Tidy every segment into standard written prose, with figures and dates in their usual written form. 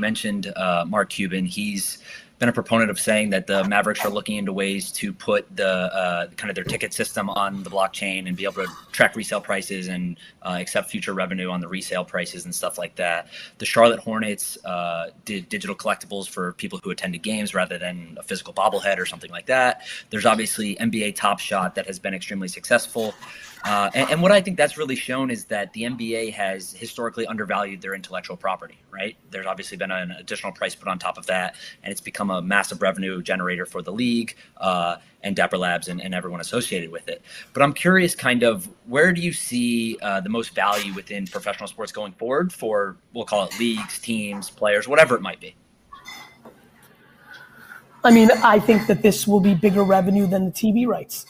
mentioned Mark Cuban. He's been a proponent of saying that the Mavericks are looking into ways to put the kind of their ticket system on the blockchain and be able to track resale prices and accept future revenue on the resale prices and stuff like that. The Charlotte Hornets did digital collectibles for people who attended games rather than a physical bobblehead or something like that. There's obviously NBA Top Shot that has been extremely successful. And what I think that's really shown is that the NBA has historically undervalued their intellectual property, right? There's obviously been an additional price put on top of that, and it's become a massive revenue generator for the league and Dapper Labs and everyone associated with it. But I'm curious, kind of, where do you see the most value within professional sports going forward for, we'll call it leagues, teams, players, whatever it might be? I mean, I think that this will be bigger revenue than the TV rights.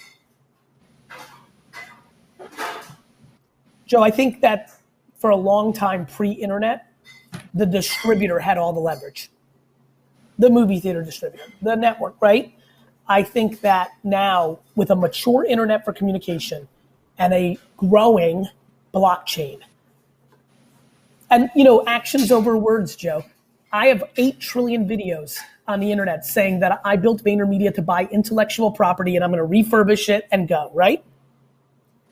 Joe, I think that for a long time pre-internet, the distributor had all the leverage. The movie theater distributor, the network, right? I think that now with a mature internet for communication and a growing blockchain, and actions over words, Joe. I have 8 trillion videos on the internet saying that I built VaynerMedia to buy intellectual property and I'm going to refurbish it and go, right?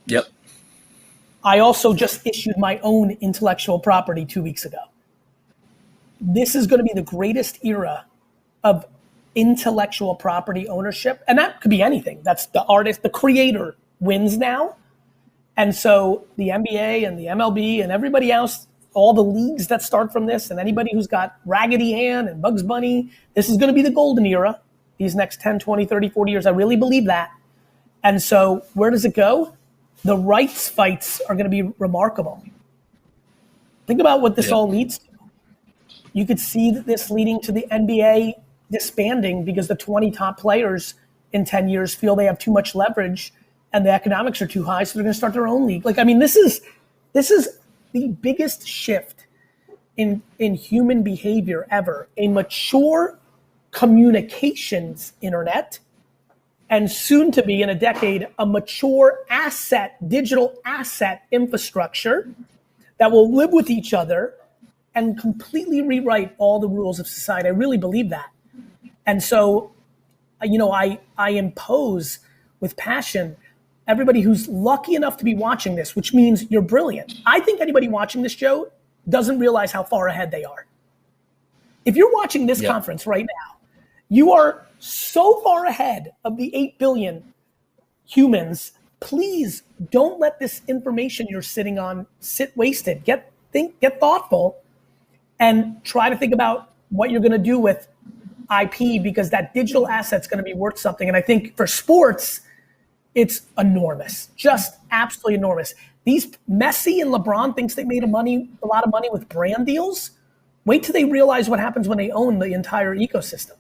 Yep. I also just issued my own intellectual property 2 weeks ago. This is going to be the greatest era of intellectual property ownership. And that could be anything. That's the artist, the creator wins now. And so the NBA and the MLB and everybody else, all the leagues that start from this and anybody who's got Raggedy Ann and Bugs Bunny, this is going to be the golden era, these next 10, 20, 30, 40 years. I really believe that. And so where does it go? The rights fights are going to be remarkable. Think about what this all leads to. You could see this leading to the NBA disbanding because the 20 top players in 10 years feel they have too much leverage and the economics are too high, so they're going to start their own league. This is the biggest shift in human behavior ever. A mature communications internet, and soon to be in a decade, a mature digital asset infrastructure that will live with each other and completely rewrite all the rules of society. I really believe that. And so, I impose with passion everybody who's lucky enough to be watching this, which means you're brilliant. I think anybody watching this, Joe, doesn't realize how far ahead they are. If you're watching this conference right now, you are so far ahead of the 8 billion humans. Please don't let this information you're sitting on sit wasted. Get thoughtful and try to think about what you're going to do with IP, because that digital asset's going to be worth something. And I think for sports, it's enormous, just absolutely enormous. These Messi and LeBron thinks they made a lot of money with brand deals. Wait till they realize what happens when they own the entire ecosystem.